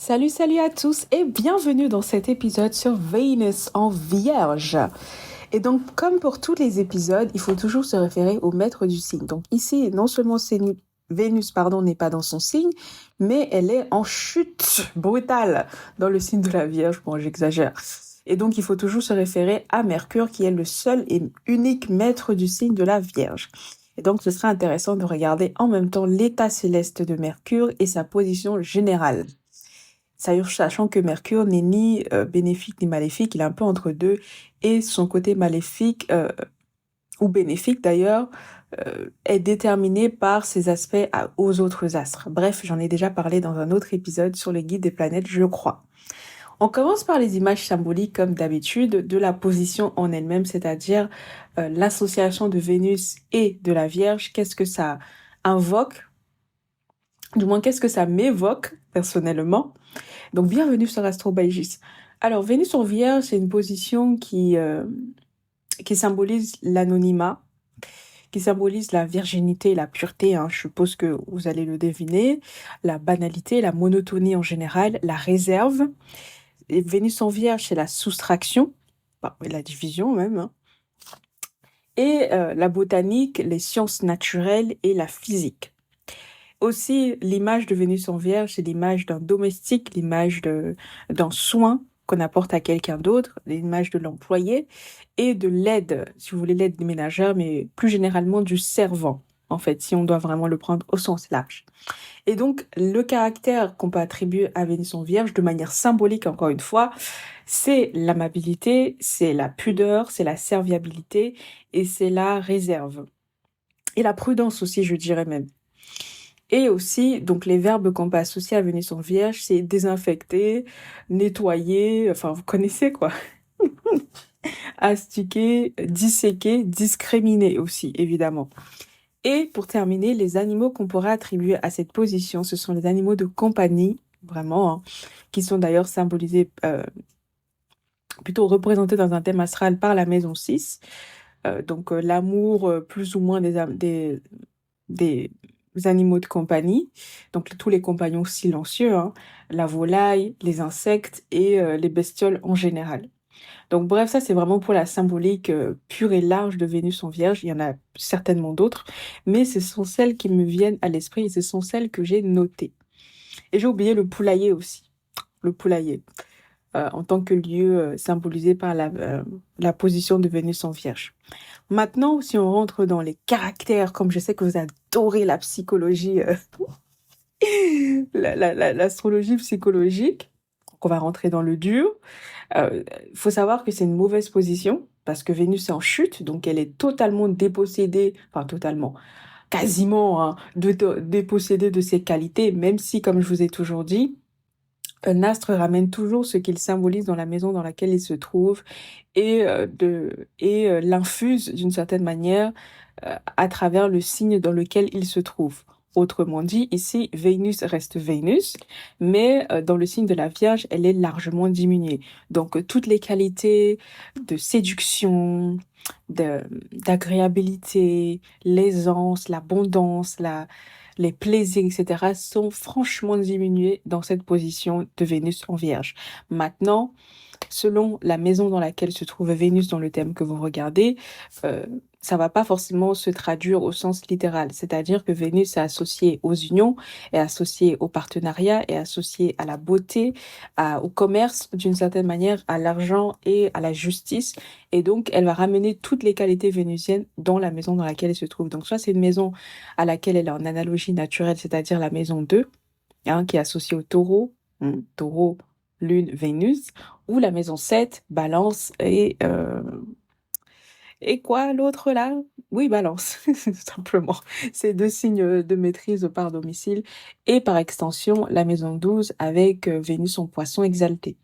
Salut, salut à tous et bienvenue dans cet épisode sur Vénus en Vierge. Et donc, comme pour tous les épisodes, il faut toujours se référer au maître du signe. Donc ici, non seulement Vénus, n'est pas dans son signe, mais elle est en chute brutale dans le signe de la Vierge. Bon, j'exagère. Et donc, il faut toujours se référer à Mercure, qui est le seul et unique maître du signe de la Vierge. Et donc, ce serait intéressant de regarder en même temps l'état céleste de Mercure et sa position générale. Sachant que Mercure n'est ni bénéfique ni maléfique, il est un peu entre deux, et son côté maléfique, ou bénéfique d'ailleurs, est déterminé par ses aspects aux autres astres. Bref, j'en ai déjà parlé dans un autre épisode sur les guides des planètes, je crois. On commence par les images symboliques comme d'habitude de la position en elle-même, c'est-à-dire l'association de Vénus et de la Vierge. Qu'est-ce que ça invoque? Du moins, qu'est-ce que ça m'évoque personnellement? Donc, bienvenue sur AstroBaïgis. Alors, Vénus en Vierge, c'est une position qui symbolise l'anonymat, qui symbolise la virginité et la pureté, hein, je suppose que vous allez le deviner, la banalité, la monotonie en général, la réserve. Et Vénus en Vierge, c'est la soustraction, la division même, hein, et la botanique, les sciences naturelles et la physique. Aussi, l'image de Vénus en Vierge, c'est l'image d'un domestique, l'image d'un soin qu'on apporte à quelqu'un d'autre, l'image de l'employé et de l'aide, si vous voulez, l'aide des ménagères, mais plus généralement du servant, en fait, si on doit vraiment le prendre au sens large. Et donc, le caractère qu'on peut attribuer à Vénus en Vierge, de manière symbolique, encore une fois, c'est l'amabilité, c'est la pudeur, c'est la serviabilité et c'est la réserve. Et la prudence aussi, je dirais même. Et aussi, donc les verbes qu'on peut associer à Vénus en Vierge, c'est désinfecter, nettoyer, enfin vous connaissez quoi. Astiquer, disséquer, discriminer aussi, évidemment. Et pour terminer, les animaux qu'on pourrait attribuer à cette position, ce sont les animaux de compagnie, vraiment, hein, qui sont d'ailleurs symbolisés, plutôt représentés dans un thème astral par la maison 6. Donc l'amour plus ou moins des animaux de compagnie, donc tous les compagnons silencieux, hein, la volaille, les insectes et les bestioles en général. Donc bref, ça c'est vraiment pour la symbolique pure et large de Vénus en Vierge. Il y en a certainement d'autres, mais ce sont celles qui me viennent à l'esprit et ce sont celles que j'ai notées. Et j'ai oublié le poulailler aussi, le poulailler, en tant que lieu symbolisé par la position de Vénus en Vierge. Maintenant, si on rentre dans les caractères, comme je sais que vous adorez la psychologie, l'astrologie psychologique, donc on va rentrer dans le dur. Faut savoir que c'est une mauvaise position parce que Vénus est en chute, donc elle est totalement dépossédée, enfin totalement, quasiment hein, dépossédée de ses qualités, même si, comme je vous ai toujours dit, un astre ramène toujours ce qu'il symbolise dans la maison dans laquelle il se trouve et l'infuse d'une certaine manière à travers le signe dans lequel il se trouve. Autrement dit, ici, Vénus reste Vénus, mais dans le signe de la Vierge, elle est largement diminuée. Donc, toutes les qualités de séduction, d'agréabilité, l'aisance, l'abondance, les plaisirs, etc., sont franchement diminués dans cette position de Vénus en Vierge. Maintenant, selon la maison dans laquelle se trouve Vénus dans le thème que vous regardez, ça va pas forcément se traduire au sens littéral. C'est-à-dire que Vénus est associée aux unions, est associée au partenariat, est associée à la beauté, au commerce d'une certaine manière, à l'argent et à la justice. Et donc, elle va ramener toutes les qualités vénusiennes dans la maison dans laquelle elle se trouve. Donc, soit c'est une maison à laquelle elle est en analogie naturelle, c'est-à-dire la maison 2, hein, qui est associée au taureau, taureau, lune, Vénus, ou la maison 7, balance et quoi l'autre là? Oui, balance, simplement. C'est deux signes de maîtrise par domicile et par extension la maison 12 avec Vénus en poisson exalté.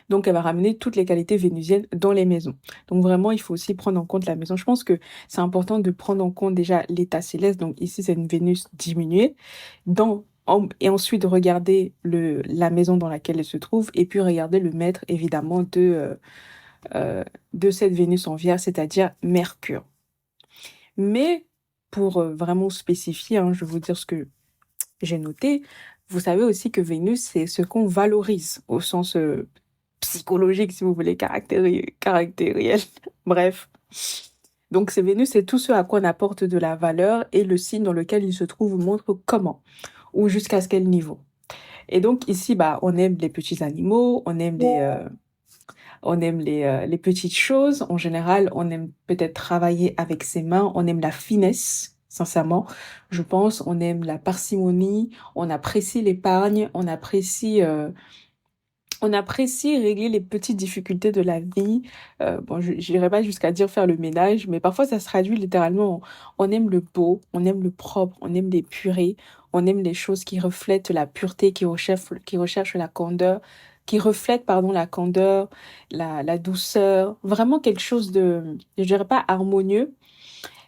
Donc elle va ramener toutes les qualités vénusiennes dans les maisons. Donc vraiment, il faut aussi prendre en compte la maison. Je pense que c'est important de prendre en compte déjà l'état céleste. Donc ici, c'est une Vénus diminuée. Et ensuite regarder la maison dans laquelle elle se trouve et puis regarder le maître évidemment de cette Vénus en Vierge, c'est-à-dire Mercure. Mais pour vraiment spécifier, hein, je vais vous dire ce que j'ai noté. vous savez aussi que Vénus, c'est ce qu'on valorise au sens psychologique, si vous voulez, caractériel. Bref. Donc, c'est Vénus, c'est tout ce à quoi on apporte de la valeur et le signe dans lequel il se trouve montre comment ou jusqu'à quel niveau. Et donc, ici, bah, on aime les petits animaux, on aime les petites choses. En général, on aime peut-être travailler avec ses mains, on aime la finesse. Sincèrement, je pense, on aime la parcimonie, on apprécie l'épargne, on apprécie régler les petites difficultés de la vie. Bon, je n'irai pas jusqu'à dire faire le ménage, mais parfois ça se traduit littéralement. On aime le beau, on aime le propre, on aime les purées, on aime les choses qui reflètent la pureté, qui recherchent la candeur, qui reflètent, pardon, la candeur, la douceur. Vraiment quelque chose de, je dirais pas harmonieux,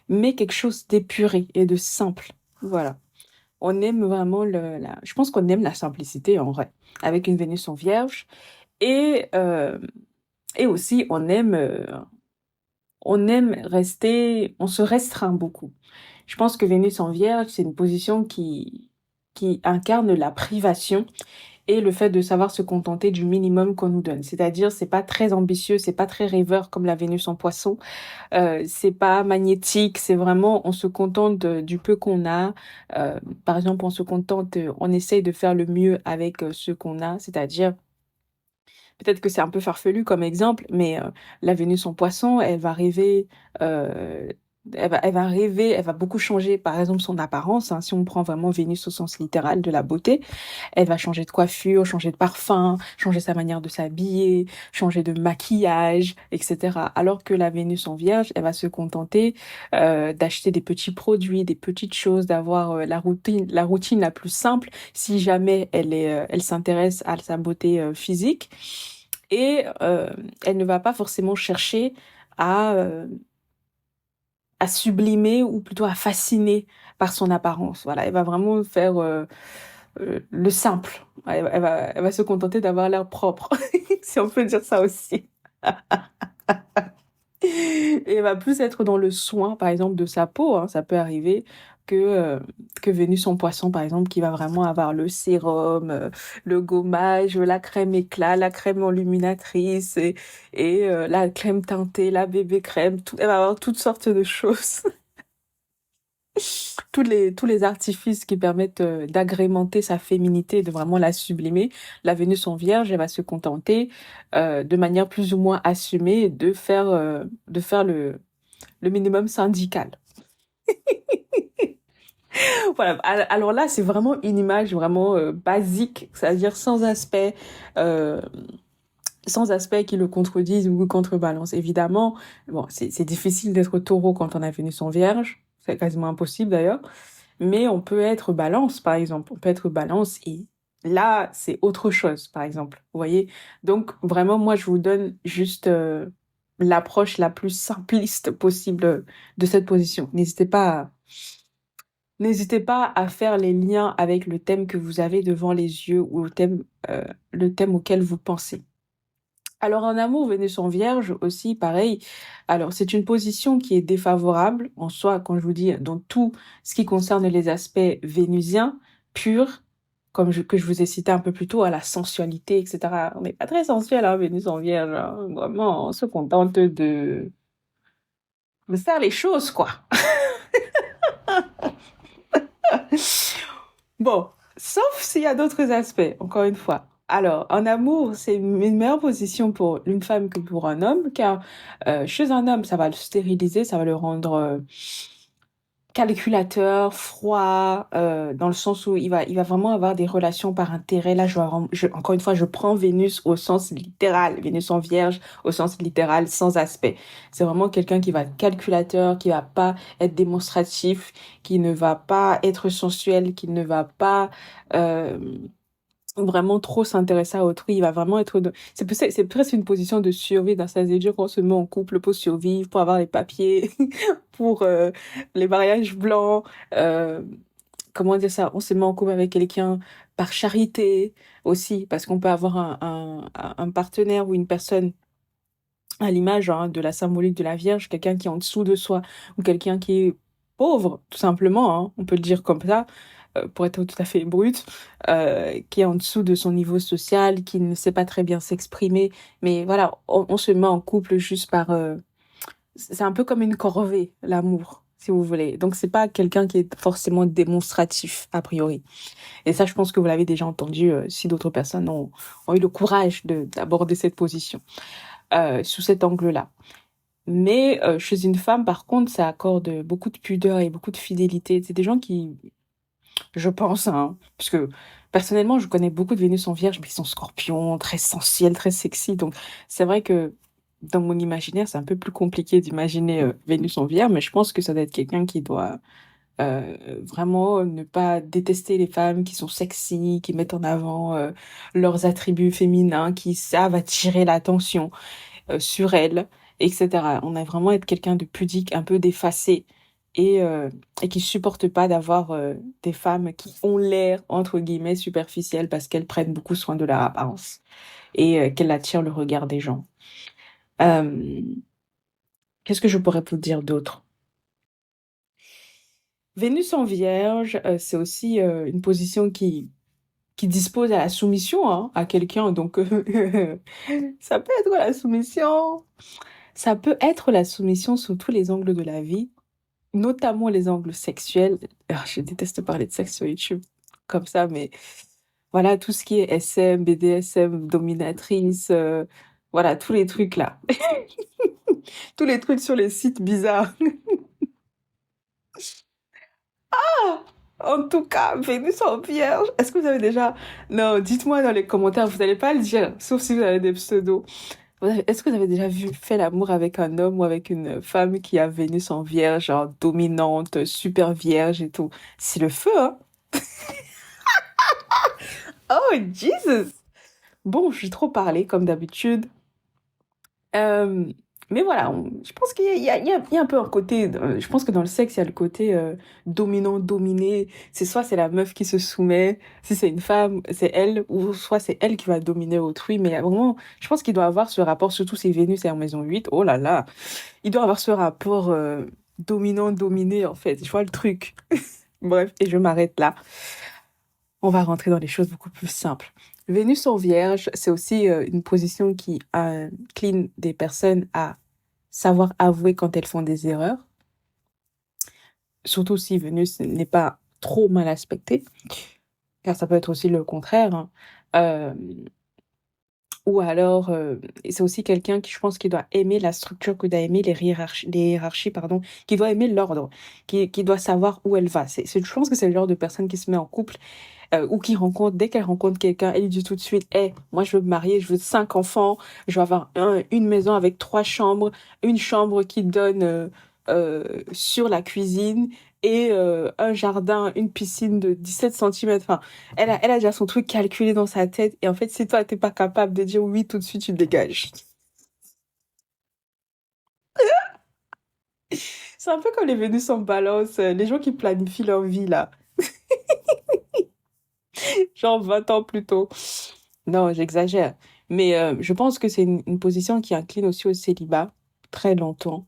mais quelque chose d'épuré et de simple. Voilà. On aime vraiment je pense qu'on aime la simplicité en vrai, avec une Vénus en Vierge. Et, euh, et aussi, on aime rester, on se restreint beaucoup. Je pense que Vénus en Vierge, c'est une position qui incarne la privation et le fait de savoir se contenter du minimum qu'on nous donne. C'est-à-dire, c'est pas très ambitieux, c'est pas très rêveur comme la Vénus en Poisson, c'est pas magnétique, c'est vraiment, on se contente du peu qu'on a. Par exemple, on essaye de faire le mieux avec ce qu'on a, c'est-à-dire peut-être que c'est un peu farfelu comme exemple, mais la Vénus en Poisson, euh, elle va rêver, elle va beaucoup changer, par exemple, son apparence. Hein, si on prend vraiment Vénus au sens littéral de la beauté, elle va changer de coiffure, changer de parfum, changer sa manière de s'habiller, changer de maquillage, etc. Alors que la Vénus en Vierge, elle va se contenter d'acheter des petits produits, des petites choses, d'avoir la routine la plus simple, si jamais elle s'intéresse à sa beauté physique. Et elle ne va pas forcément chercher à, euh, à sublimer ou plutôt à fasciner par son apparence. Voilà, elle va vraiment faire le simple. Elle va se contenter d'avoir l'air propre, si on peut dire ça aussi. Et elle va plus être dans le soin, par exemple, de sa peau. Hein. Ça peut arriver que Vénus en Poisson, par exemple, qui va vraiment avoir le sérum, le gommage, la crème éclat, la crème enluminatrice et la crème teintée, la bébé crème. Tout, elle va avoir toutes sortes de choses. Tous les artifices qui permettent d'agrémenter sa féminité et de vraiment la sublimer. La Vénus en Vierge, elle va se contenter de manière plus ou moins assumée de faire le minimum syndical. Voilà. Alors là, c'est vraiment une image vraiment basique, c'est-à-dire euh, sans aspect qui le contredisent ou contrebalance. Évidemment, bon, c'est difficile d'être taureau quand on a Vénus en Vierge. C'est quasiment impossible d'ailleurs. Mais on peut être balance, par exemple. On peut être balance et là, c'est autre chose, par exemple. Vous voyez? Donc, vraiment, moi, je vous donne juste l'approche la plus simpliste possible de cette position. N'hésitez pas à faire les liens avec le thème que vous avez devant les yeux ou le thème auquel vous pensez. Alors en amour, Vénus en Vierge aussi, pareil. Alors c'est une position qui est défavorable en soi, quand je vous dis, dans tout ce qui concerne les aspects vénusiens, purs, que je vous ai cité un peu plus tôt, à la sensualité, etc. On n'est pas très sensuel, hein, Vénus en Vierge. Hein. Vraiment, on se contente de faire les choses, quoi. Bon, sauf s'il y a d'autres aspects, encore une fois. Alors, en amour, c'est une meilleure position pour une femme que pour un homme, car chez un homme, ça va le stériliser, ça va le rendre calculateur, froid, dans le sens où il va vraiment avoir des relations par intérêt. Là, encore une fois, je prends Vénus au sens littéral, Vénus en Vierge au sens littéral, sans aspect. C'est vraiment quelqu'un qui va être calculateur, qui va pas être démonstratif, qui ne va pas être sensuel, qui ne va pas euh, vraiment trop s'intéresser à autrui. Il va vraiment c'est presque une position de survie dans sa dire qu'on se met en couple pour survivre, pour avoir les papiers, pour les mariages blancs. euh, Comment dire ça? On se met en couple avec quelqu'un par charité aussi, parce qu'on peut avoir un partenaire ou une personne à l'image hein, de la symbolique de la Vierge, quelqu'un qui est en dessous de soi ou quelqu'un qui est pauvre, tout simplement, hein, on peut le dire comme ça, pour être tout à fait brute, qui est en dessous de son niveau social, qui ne sait pas très bien s'exprimer. Mais voilà, on se met en couple juste par... c'est un peu comme une corvée, l'amour, si vous voulez. Donc, c'est pas quelqu'un qui est forcément démonstratif, a priori. Et ça, je pense que vous l'avez déjà entendu si d'autres personnes ont eu le courage d'aborder cette position, sous cet angle-là. Mais chez une femme, par contre, ça accorde beaucoup de pudeur et beaucoup de fidélité. C'est des gens qui, je pense, hein, parce que personnellement, je connais beaucoup de Vénus en Vierge, mais ils sont scorpions, très sensuels, très sexy. Donc, c'est vrai que dans mon imaginaire, c'est un peu plus compliqué d'imaginer Vénus en Vierge, mais je pense que ça doit être quelqu'un qui doit vraiment ne pas détester les femmes qui sont sexy, qui mettent en avant leurs attributs féminins, qui savent attirer l'attention sur elles, etc. On a vraiment être quelqu'un de pudique, un peu d'effacé et qui supporte pas d'avoir des femmes qui ont l'air, entre guillemets, superficielles parce qu'elles prennent beaucoup soin de leur apparence et qu'elles attirent le regard des gens. Euh, Qu'est-ce que je pourrais vous dire d'autre? Vénus en Vierge, c'est aussi une position qui dispose à la soumission hein, à quelqu'un. Donc, ça peut être la soumission. Ça peut être la soumission sous tous les angles de la vie, notamment les angles sexuels. Ah, je déteste parler de sexe sur YouTube comme ça, mais voilà, tout ce qui est SM, BDSM, dominatrice, voilà, tous les trucs là. Tous les trucs sur les sites bizarres. En tout cas, Vénus en Vierge. Est-ce que vous avez déjà... Non, dites-moi dans les commentaires, vous n'allez pas le dire, sauf si vous avez des pseudos. Est-ce que vous avez déjà fait l'amour avec un homme ou avec une femme qui a Vénus en Vierge, genre dominante, super vierge et tout? C'est le feu, hein? Oh, Jesus! Bon, j'ai trop parlé, comme d'habitude. Euh, mais voilà, je pense qu'il y a, il y a un peu un côté, je pense que dans le sexe, il y a le côté dominant-dominé. C'est soit c'est la meuf qui se soumet, si c'est une femme, c'est elle, ou soit c'est elle qui va dominer autrui. Mais vraiment, je pense qu'il doit avoir ce rapport, surtout si Vénus est en maison 8. Oh là là, il doit avoir ce rapport dominant-dominé, en fait. Je vois le truc. Bref, et je m'arrête là. On va rentrer dans les choses beaucoup plus simples. Vénus en Vierge, c'est aussi une position qui incline des personnes à savoir avouer quand elles font des erreurs, surtout si Vénus n'est pas trop mal aspectée, car ça peut être aussi le contraire, hein. Euh, ou alors, c'est aussi quelqu'un qui, je pense, qui doit aimer la structure, que doit aimer les hiérarchies, pardon, qui doit aimer l'ordre, qui doit savoir où elle va. Je pense que c'est le genre de personne qui se met en couple ou qui rencontre, dès qu'elle rencontre quelqu'un, elle lui dit tout de suite, hey, moi je veux me marier, je veux 5 enfants, je veux avoir une maison avec 3 chambres, une chambre qui donne sur la cuisine et un jardin, une piscine de 17 centimètres. Enfin, elle a déjà son truc calculé dans sa tête et en fait, si toi, t'es pas capable de dire oui tout de suite, tu te dégages. C'est un peu comme les Vénus en balance, les gens qui planifient leur vie là, genre 20 ans plus tôt. Non, j'exagère. Mais je pense que c'est une position qui incline aussi au célibat très longtemps.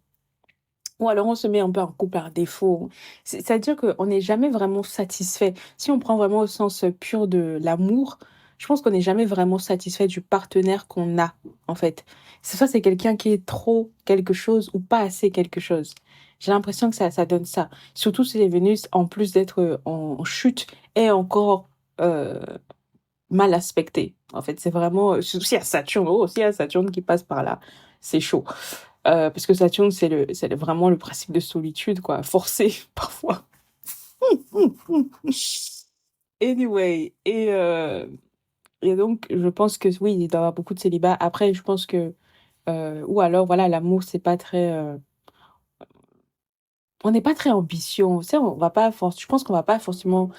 Ou alors on se met un peu en couple par défaut. C'est-à-dire qu'on n'est jamais vraiment satisfait. Si on prend vraiment au sens pur de l'amour, je pense qu'on n'est jamais vraiment satisfait du partenaire qu'on a, en fait. C'est soit c'est quelqu'un qui est trop quelque chose ou pas assez quelque chose. J'ai l'impression que ça donne ça. Surtout si les Vénus, en plus d'être en chute, est encore mal aspecté. En fait, c'est vraiment, surtout s'il y a Saturne, oh, s'il y a Saturne qui passe par là, c'est chaud. Parce que Saturne, vraiment le principe de solitude, quoi, forcé parfois. Anyway, et donc, je pense que oui, il doit y avoir beaucoup de célibat. Après, je pense que, ou alors, voilà, l'amour, c'est pas très, on n'est pas très ambitieux. Tu sais, je pense qu'on va pas forcément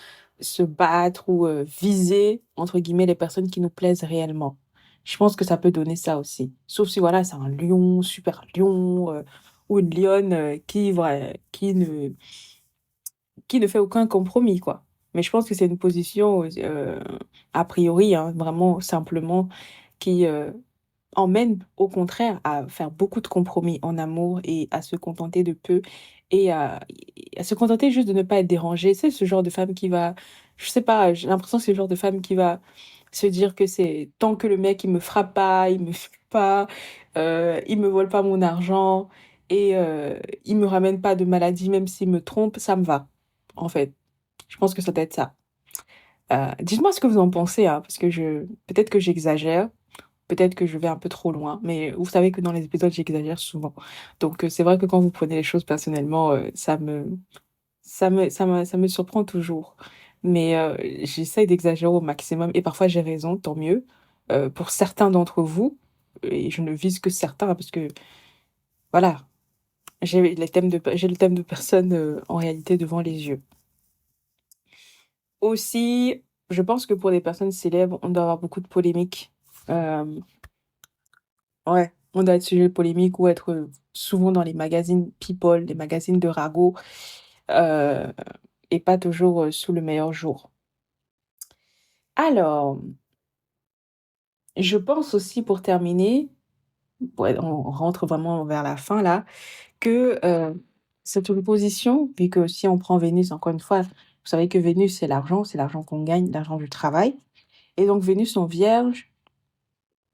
se battre ou viser, entre guillemets, les personnes qui nous plaisent réellement. Je pense que ça peut donner ça aussi. Sauf si, voilà, c'est un lion, super lion, ou une lionne qui, voilà, qui ne fait aucun compromis, quoi. Mais je pense que c'est une position, a priori, hein, vraiment simplement, qui emmène au contraire à faire beaucoup de compromis en amour et à se contenter de peu et à se contenter juste de ne pas être dérangée. C'est ce genre de femme qui va, je sais pas, j'ai l'impression que c'est le genre de femme qui va se dire que c'est tant que le mec il me frappe pas, il me fait pas, il me vole pas mon argent et il me ramène pas de maladie même s'il me trompe, ça me va. En fait, je pense que ça doit être ça. Dites-moi ce que vous en pensez, hein, parce que peut-être que j'exagère, peut-être que je vais un peu trop loin, mais vous savez que dans les épisodes, j'exagère souvent. Donc, c'est vrai que quand vous prenez les choses personnellement, ça me surprend toujours. Mais j'essaye d'exagérer au maximum et parfois j'ai raison, tant mieux. Pour certains d'entre vous, et je ne vise que certains, parce que voilà, j'ai le thème de personne en réalité devant les yeux. Aussi, je pense que pour des personnes célèbres, on doit avoir beaucoup de polémiques. Euh, ouais, on doit être sujet de polémique ou être souvent dans les magazines People, les magazines de ragots, euh, et pas toujours sous le meilleur jour. Alors, je pense aussi pour terminer, ouais, on rentre vraiment vers la fin là, que cette opposition, vu que si on prend Vénus, encore une fois, vous savez que Vénus, c'est l'argent qu'on gagne, l'argent du travail. Et donc Vénus en Vierge,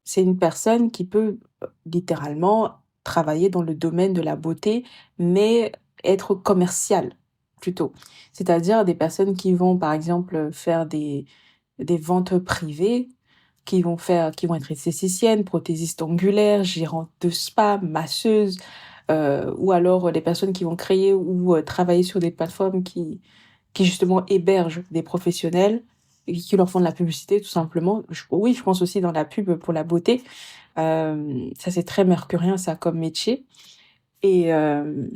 c'est une personne qui peut littéralement travailler dans le domaine de la beauté, mais être commerciale plutôt. C'est-à-dire des personnes qui vont, par exemple, faire des ventes privées, qui vont être esthéticiennes, prothésistes ongulaires, gérantes de spa, masseuses, ou alors les personnes qui vont créer ou travailler sur des plateformes qui justement hébergent des professionnels et qui leur font de la publicité tout simplement. Oui, je pense aussi dans la pub pour la beauté. Ça c'est très mercurien ça comme métier. Et, euh,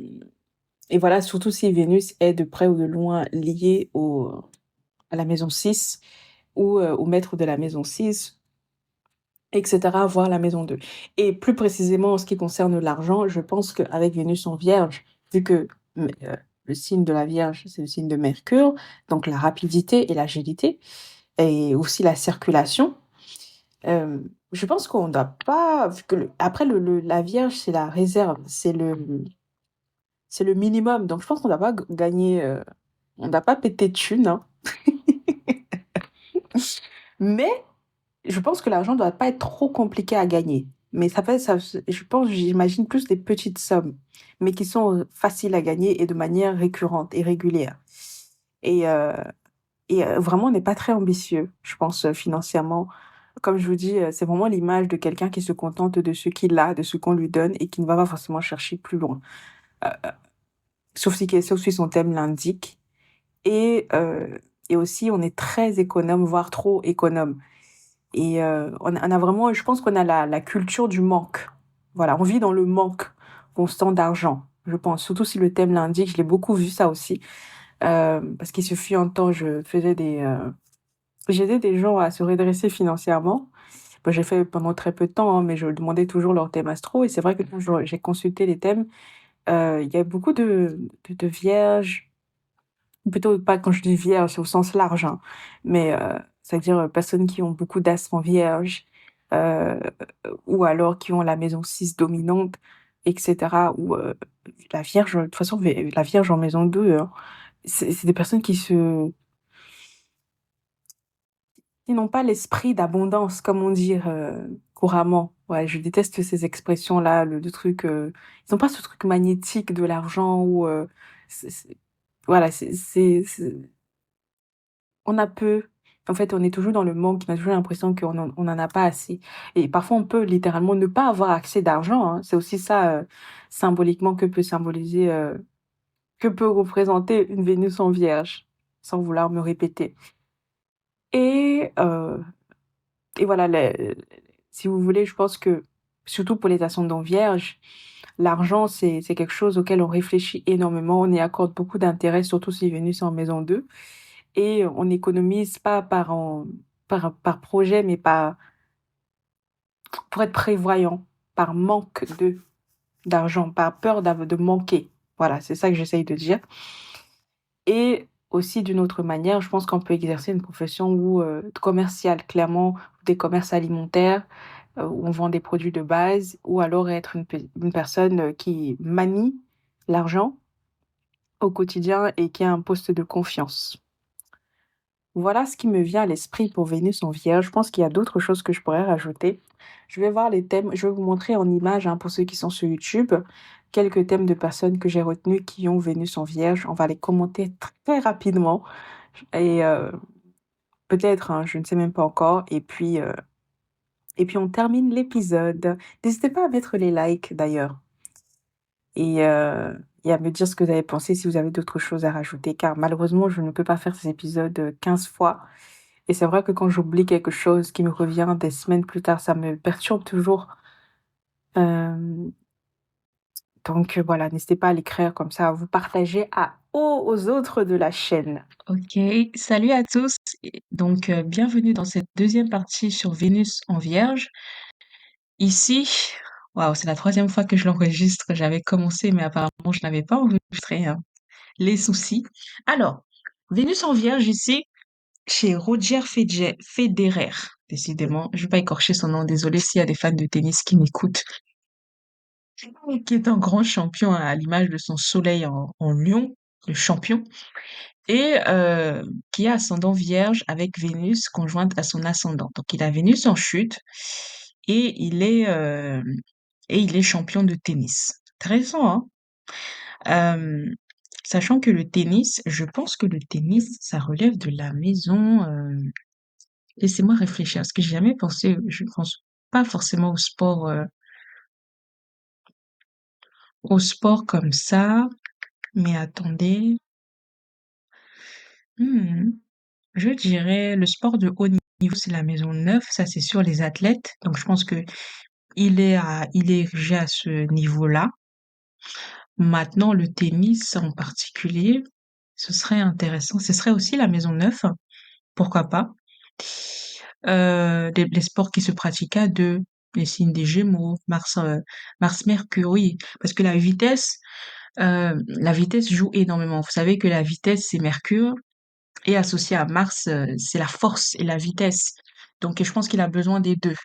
et voilà, surtout si Vénus est de près ou de loin liée à la maison 6 ou au maître de la maison 6, etc., voire la maison 2. Et plus précisément en ce qui concerne l'argent, je pense qu'avec Vénus en Vierge, vu que le signe de la Vierge, c'est le signe de Mercure, donc la rapidité et l'agilité, et aussi la circulation, euh, je pense qu'on ne doit pas... vu que après, la Vierge, c'est la réserve, c'est le minimum. Donc je pense qu'on ne doit pas gagner... on ne doit pas péter de thunes, hein. Mais je pense que l'argent ne doit pas être trop compliqué à gagner. Mais je pense, j'imagine plus des petites sommes, mais qui sont faciles à gagner et de manière récurrente et régulière. Et, euh, vraiment, on n'est pas très ambitieux, je pense, financièrement. Comme je vous dis, c'est vraiment l'image de quelqu'un qui se contente de ce qu'il a, de ce qu'on lui donne et qui ne va pas forcément chercher plus loin. Euh, sauf si son thème l'indique. Et, euh, et aussi, on est très économe, voire trop économe. Et on a vraiment, je pense qu'on a la culture du manque. Voilà, on vit dans le manque constant d'argent, je pense. Surtout si le thème l'indique, je l'ai beaucoup vu ça aussi. Parce qu'il se fut un temps, j'aidais des gens à se redresser financièrement. Bon, j'ai fait pendant très peu de temps, hein, mais je demandais toujours leur thème astro. Et c'est vrai que quand j'ai consulté les thèmes, il y a beaucoup de vierges, plutôt pas quand je dis vierge, c'est au sens large, hein, mais c'est-à-dire personnes qui ont beaucoup d'astres en vierge, euh, ou alors qui ont la maison 6 dominante, etc. Ou la vierge, de toute façon, la vierge en maison 2, hein, c'est des personnes qui n'ont pas l'esprit d'abondance, comme on dit couramment. Ouais, je déteste ces expressions-là, le truc. Ils n'ont pas ce truc magnétique de l'argent ou c'est- c'est- voilà, on a peu. En fait, on est toujours dans le manque, on a toujours l'impression on en a pas assez. Et parfois, on peut littéralement ne pas avoir accès d'argent, hein. C'est aussi ça, symboliquement, que peut représenter une Vénus en Vierge, sans vouloir me répéter. Et, euh, et voilà, si vous voulez, je pense que, surtout pour les ascendants vierges, l'argent, c'est quelque chose auquel on réfléchit énormément, on y accorde beaucoup d'intérêt, surtout si Vénus est en maison 2. Et on n'économise pas par projet, mais pour être prévoyant, par manque d'argent, par peur de manquer. Voilà, c'est ça que j'essaye de dire. Et aussi d'une autre manière, je pense qu'on peut exercer une profession commerciale, clairement, des commerces alimentaires, où on vend des produits de base, ou alors être une personne qui manie l'argent au quotidien et qui a un poste de confiance. Voilà ce qui me vient à l'esprit pour Vénus en Vierge. Je pense qu'il y a d'autres choses que je pourrais rajouter. Je vais voir les thèmes, je vais vous montrer en image, hein, pour ceux qui sont sur YouTube, quelques thèmes de personnes que j'ai retenus qui ont Vénus en Vierge. On va les commenter très rapidement et peut-être, hein, je ne sais même pas encore. Et puis on termine l'épisode. N'hésitez pas à mettre les likes d'ailleurs et, et à me dire ce que vous avez pensé si vous avez d'autres choses à rajouter, car malheureusement, je ne peux pas faire ces épisodes 15 fois. Et c'est vrai que quand j'oublie quelque chose qui me revient des semaines plus tard, ça me perturbe toujours. Euh, donc voilà, n'hésitez pas à l'écrire comme ça, à vous partager aux autres de la chaîne. Ok, salut à tous. Donc, bienvenue dans cette deuxième partie sur Vénus en Vierge. Ici, waouh, c'est la troisième fois que je l'enregistre. J'avais commencé, mais apparemment, je n'avais pas enregistré, hein. Les soucis. Alors, Vénus en Vierge ici, chez Roger Federer. Décidément, je vais pas écorcher son nom, désolé s'il y a des fans de tennis qui m'écoutent. Qui est un grand champion à l'image de son soleil en lion, le champion, et qui a ascendant vierge avec Vénus conjointe à son ascendant. Donc il a Vénus en chute et il est champion de tennis. Intéressant, hein? Euh, Sachant que le tennis, je pense que le tennis, ça relève de la maison. Laissez-moi réfléchir, parce que j'ai jamais pensé, je pense pas forcément au sport comme ça. Mais attendez, hmm, je dirais le sport de haut niveau, c'est la maison 9, ça c'est sur les athlètes. Donc je pense que il est érigé à ce niveau-là. Maintenant, le tennis en particulier, ce serait intéressant. Ce serait aussi la maison 9, pourquoi pas. Les sports qui se pratiquent à deux, les signes des Gémeaux, Mars-Mercure, oui, parce que la vitesse joue énormément. Vous savez que la vitesse, c'est Mercure, et associé à Mars, c'est la force et la vitesse. Donc, je pense qu'il a besoin des deux.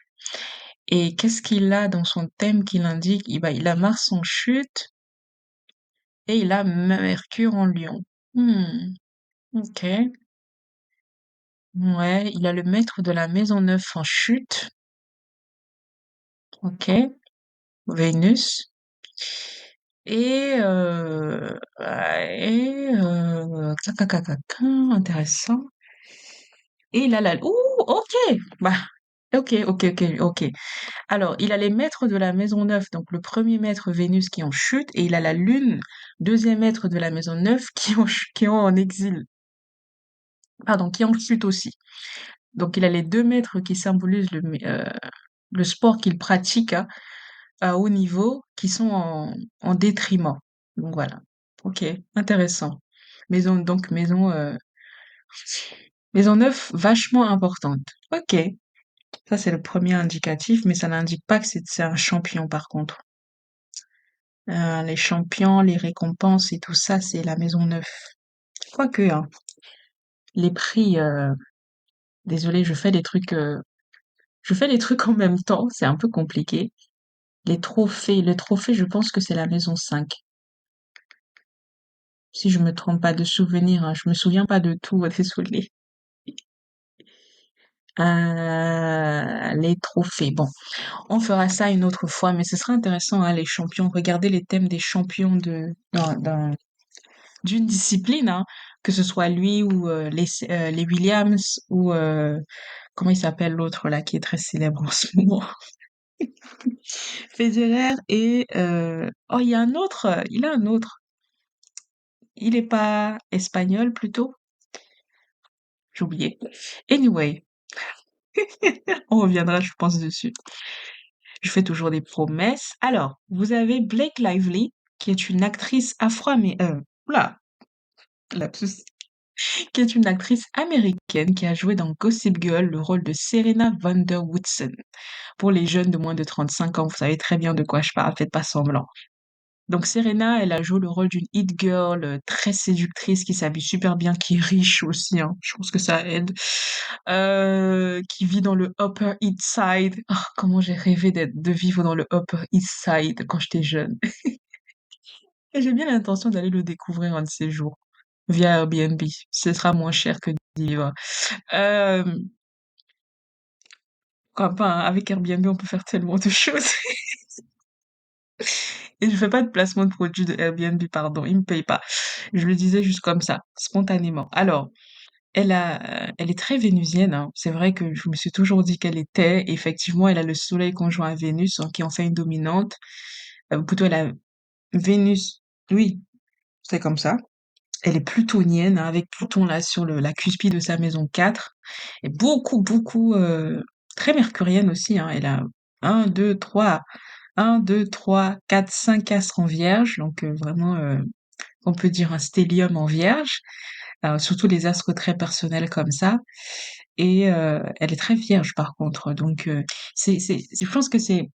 Et qu'est-ce qu'il a dans son thème qu'il indique? Il a Mars en chute et il a Mercure en Lion. Hmm, ok. Ouais, il a le maître de la maison 9 en chute. Ok. Vénus. Intéressant. Et il a ouh, ok. Bah, ok. Alors, il a les maîtres de la maison 9, donc le premier maître Vénus qui est en chute, et il a la Lune, deuxième maître de la maison 9 qui est en exil, pardon, qui est en chute aussi. Donc, il a les deux maîtres qui symbolisent le sport qu'il pratique à haut niveau, qui sont en détriment. Donc voilà. Ok, intéressant. Maison 9, vachement importante. Ok, ça c'est le premier indicatif, mais ça n'indique pas que c'est un champion par contre. Les champions, les récompenses et tout ça, c'est la maison 9. Quoique, hein, les prix, désolé, je fais des trucs en même temps, c'est un peu compliqué. Les trophées, je pense que c'est la maison 5. Si je me trompe pas de souvenir, hein, je me souviens pas de tout, désolé. Les trophées, bon, on fera ça une autre fois, mais ce sera intéressant, hein, les champions. Regardez les thèmes des champions d'une discipline, hein, que ce soit lui ou les Williams ou comment il s'appelle l'autre là qui est très célèbre en ce moment, Federer et oh il a un autre, il est pas espagnol plutôt, j'ai oublié. Anyway, on reviendra je pense dessus. Je fais toujours des promesses. Alors, vous avez Blake Lively qui est une actrice oula, lapsus, qui est une actrice américaine qui a joué dans Gossip Girl le rôle de Serena Van der Woodsen. Pour les jeunes de moins de 35 ans, vous savez très bien de quoi je parle, faites pas semblant. Donc Serena, elle a joué le rôle d'une hit girl très séductrice qui s'habille super bien, qui est riche aussi, hein. Je pense que ça aide. Qui vit dans le Upper East Side. Ah, comment j'ai rêvé de vivre dans le Upper East Side quand j'étais jeune. Et j'ai bien l'intention d'aller le découvrir un de ces jours via Airbnb. Ce sera moins cher que d'y vivre. Euh, Pourquoi pas, hein, avec Airbnb, on peut faire tellement de choses. Et je fais pas de placement de produit de Airbnb, pardon, ils me payent pas. Je le disais juste comme ça, spontanément. Alors, elle est très vénusienne, hein. C'est vrai que je me suis toujours dit qu'elle était. Effectivement, elle a le soleil conjoint à Vénus, hein, qui en fait une dominante. Plutôt, elle a Vénus. Oui, c'est comme ça. Elle est plutonienne, hein, avec Pluton là sur la cuspide de sa maison 4. Et beaucoup, très mercurienne aussi, hein. Elle a un, 2, 3, 4, 5 astres en vierge. Donc, vraiment, on peut dire un stellium en vierge. Surtout les astres très personnels comme ça. Et elle est très vierge par contre. Donc je pense que c'est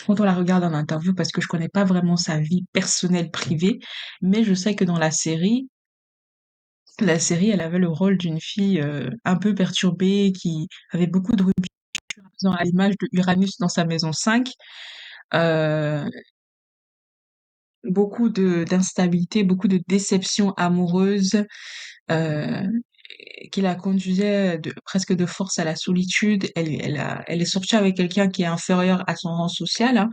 quand on la regarde en interview, parce que je connais pas vraiment sa vie personnelle privée, mais je sais que dans la série, elle avait le rôle d'une fille un peu perturbée, qui avait beaucoup de ruptures à l'image de Uranus dans sa maison 5, euh, beaucoup de d'instabilité, beaucoup de déceptions amoureuses, euh, qui la conduisait presque de force à la solitude. Elle est sortie avec quelqu'un qui est inférieur à son rang social, hein.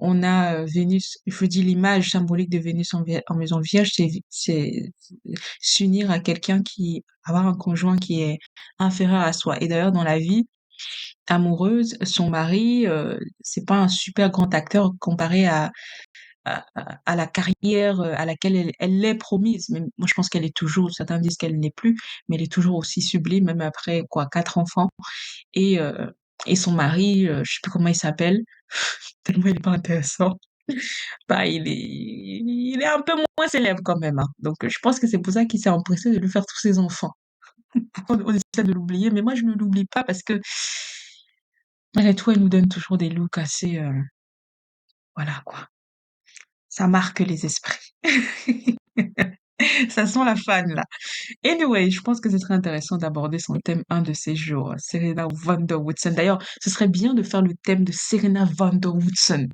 On a Vénus, je dis l'image symbolique de Vénus en maison vierge, c'est s'unir à quelqu'un avoir un conjoint qui est inférieur à soi. Et d'ailleurs, dans la vie amoureuse, son mari, c'est pas un super grand acteur comparé à la carrière à laquelle elle l'est promise. Mais moi, je pense qu'elle est toujours, certains disent qu'elle n'est plus, mais elle est toujours aussi sublime, même après, quoi, 4 enfants. Et, euh, et son mari, je sais plus comment il s'appelle, tellement il est pas intéressant. Bah, il est un peu moins célèbre quand même, hein. Donc, je pense que c'est pour ça qu'il s'est empressé de lui faire tous ses enfants. On essaie de l'oublier, mais moi, je ne l'oublie pas parce que, malgré tout, elle nous donne toujours des looks assez, voilà, quoi. Ça marque les esprits. Ça sent la fan, là. Anyway, je pense que ce serait intéressant d'aborder son thème un de ces jours, Serena van der Woodsen. D'ailleurs, ce serait bien de faire le thème de Serena van der Woodsen.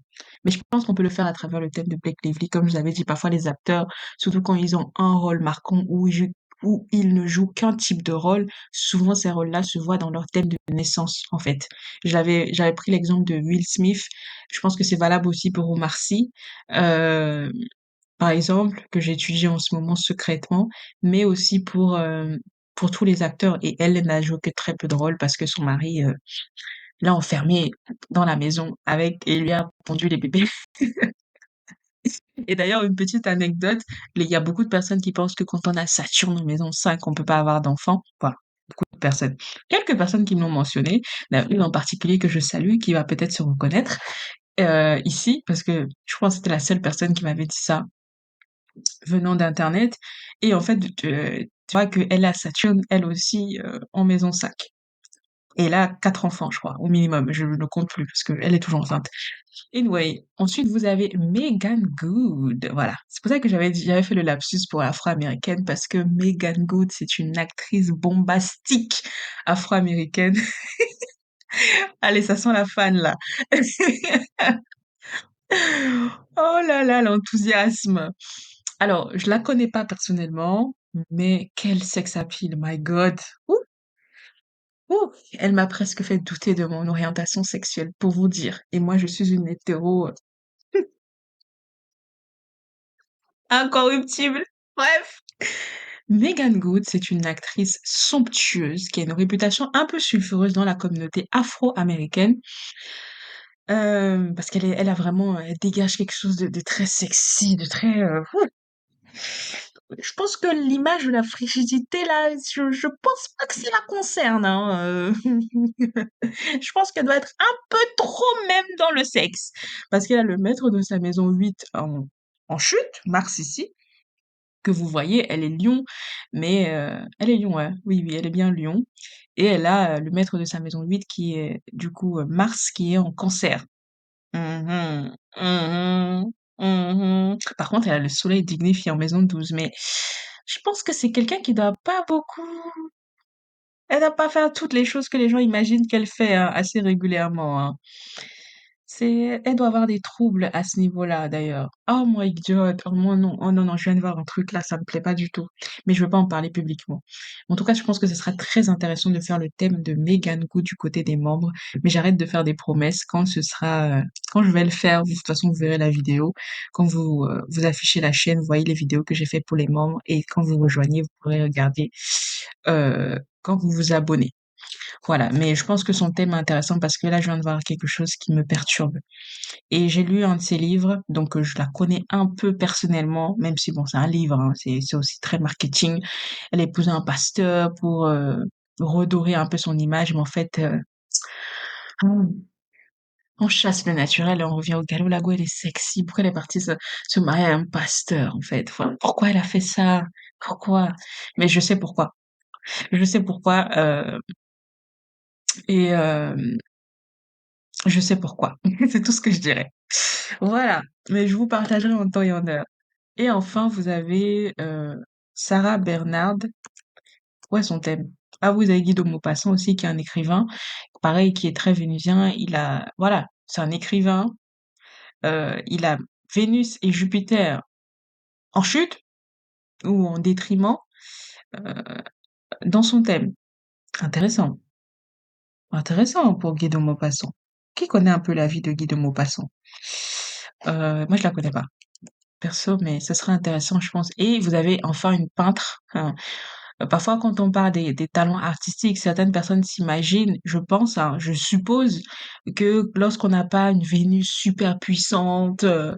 Mais je pense qu'on peut le faire à travers le thème de Blake Lively. Comme je vous avais dit, parfois les acteurs, surtout quand ils ont un rôle marquant où ils ne jouent qu'un type de rôle, souvent ces rôles-là se voient dans leur thème de naissance, en fait. J'avais pris l'exemple de Will Smith. Je pense que c'est valable aussi pour Omar Sy. Euh, Par exemple, que j'étudie en ce moment secrètement, mais aussi pour tous les acteurs. Et elle n'a joué que très peu de rôles parce que son mari l'a enfermée dans la maison avec et lui a pondu les bébés. Et d'ailleurs, une petite anecdote, il y a beaucoup de personnes qui pensent que quand on a Saturne en maison 5, on peut pas avoir d'enfants. Voilà, beaucoup de personnes. Quelques personnes qui me l'ont mentionné, il y en a une en particulier que je salue, qui va peut-être se reconnaître ici, parce que je pense que c'était la seule personne qui m'avait dit ça venant d'internet. Et en fait, tu vois qu'elle a Saturne, elle aussi, en maison 5. Et elle a 4 enfants, je crois, au minimum. Je ne compte plus parce qu'elle est toujours enceinte. Anyway, ensuite vous avez Megan Good. Voilà. C'est pour ça que j'avais fait le lapsus pour afro-américaine, parce que Megan Good, c'est une actrice bombastique afro-américaine. Allez, ça sent la fan là. Oh là là, l'enthousiasme. Alors, je la connais pas personnellement, mais quel sex appeal, my God. Ouh, ouh, elle m'a presque fait douter de mon orientation sexuelle, pour vous dire. Et moi, je suis une hétéro incorruptible. Bref. Megan Good, c'est une actrice somptueuse qui a une réputation un peu sulfureuse dans la communauté afro-américaine, parce elle a vraiment, elle dégage quelque chose de très sexy, de très, je pense que l'image de la frigidité là, je pense pas que ça la concerne, hein, Je pense qu'elle doit être un peu trop même dans le sexe. Parce qu'elle a le maître de sa maison 8 en chute, Mars ici, que vous voyez, elle est lion, mais elle est lion, ouais. Oui, oui, elle est bien lion. Et elle a le maître de sa maison 8 qui est du coup Mars, qui est en cancer. Mhm, mhm, mhm. Par contre, elle a le soleil dignifié en maison 12, mais je pense que c'est quelqu'un qui doit pas beaucoup. Elle doit pas faire toutes les choses que les gens imaginent qu'elle fait, hein, assez régulièrement, hein. Elle doit avoir des troubles à ce niveau-là, d'ailleurs. Oh my God, oh moi non, oh non, non, je viens de voir un truc là, ça me plaît pas du tout. Mais je veux pas en parler publiquement. En tout cas, je pense que ce sera très intéressant de faire le thème de Megan Good du côté des membres, mais j'arrête de faire des promesses quand ce sera, quand je vais le faire, de toute façon, vous verrez la vidéo. Quand vous affichez la chaîne, vous voyez les vidéos que j'ai fait pour les membres, et quand vous rejoignez, vous pourrez regarder, quand vous vous abonnez. Voilà, mais je pense que son thème est intéressant parce que là, je viens de voir quelque chose qui me perturbe. Et j'ai lu un de ses livres, donc je la connais un peu personnellement, même si bon, c'est un livre, hein, c'est aussi très marketing. Elle a épousé un pasteur pour redorer un peu son image, mais en fait, on chasse le naturel et on revient au galop. La go, elle est sexy. Pourquoi elle est partie se marier à un pasteur, en fait? Enfin, pourquoi elle a fait ça? Pourquoi? Mais je sais pourquoi. Je sais pourquoi, et je sais pourquoi. C'est tout ce que je dirais. Voilà, mais je vous partagerai en temps et en heure. Et enfin, vous avez Sarah Bernard. Ouais, son thème. Ah, vous avez Guido Maupassant aussi, qui est un écrivain, pareil, qui est très vénusien. Voilà, c'est un écrivain. Il a Vénus et Jupiter en chute ou en détriment euh, dans son thème. Intéressant. Intéressant pour Guido Maupassant. Qui connaît un peu la vie de Guido Maupassant? Moi, je la connais pas. Perso, mais ce serait intéressant, je pense. Et vous avez enfin une peintre. Hein. Parfois, quand on parle des talents artistiques, certaines personnes s'imaginent, je pense, hein, je suppose, que lorsqu'on n'a pas une Vénus super puissante, euh,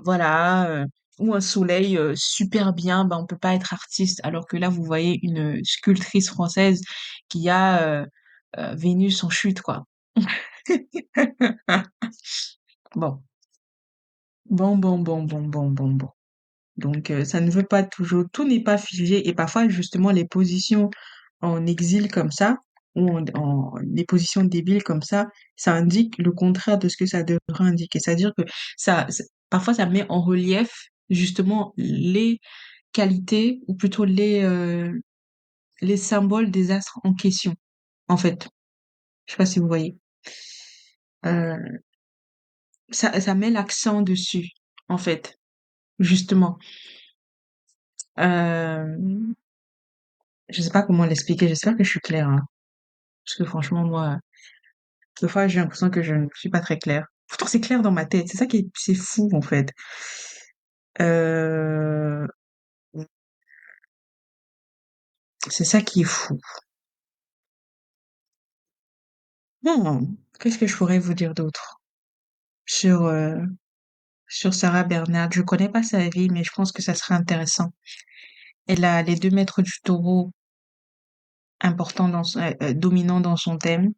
voilà, ou un soleil super bien, ben on peut pas être artiste. Alors que là, vous voyez une sculptrice française qui a Vénus en chute, quoi. Bon, bon. Donc, ça ne veut pas toujours, tout n'est pas figé et parfois, justement, les positions en exil comme ça, ou les positions débiles comme ça indique le contraire de ce que ça devrait indiquer. C'est-à-dire que parfois, ça met en relief, justement, les qualités, ou plutôt les symboles des astres en question, en fait. Je sais pas si vous voyez. Euh, ça met l'accent dessus, en fait, justement. Euh, Je sais pas comment l'expliquer, j'espère que je suis claire, hein. Parce que franchement, moi, des fois, j'ai l'impression que je ne suis pas très claire. Pourtant, c'est clair dans ma tête. C'est fou, en fait. Euh, c'est ça qui est fou. Qu'est-ce que je pourrais vous dire d'autre sur, sur Sarah Bernard? Je connais pas sa vie, mais je pense que ça serait intéressant. Elle a les 2 maîtres du taureau importants dominants dans son thème.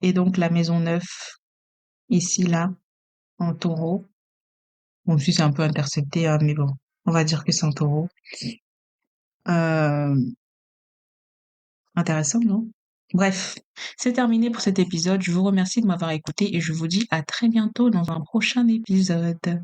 Et donc, la maison 9 ici, là, en taureau. Bon, si c'est un peu intercepté, hein, mais bon, on va dire que c'est un taureau. Euh, intéressant, non? Bref, c'est terminé pour cet épisode. Je vous remercie de m'avoir écouté et je vous dis à très bientôt dans un prochain épisode.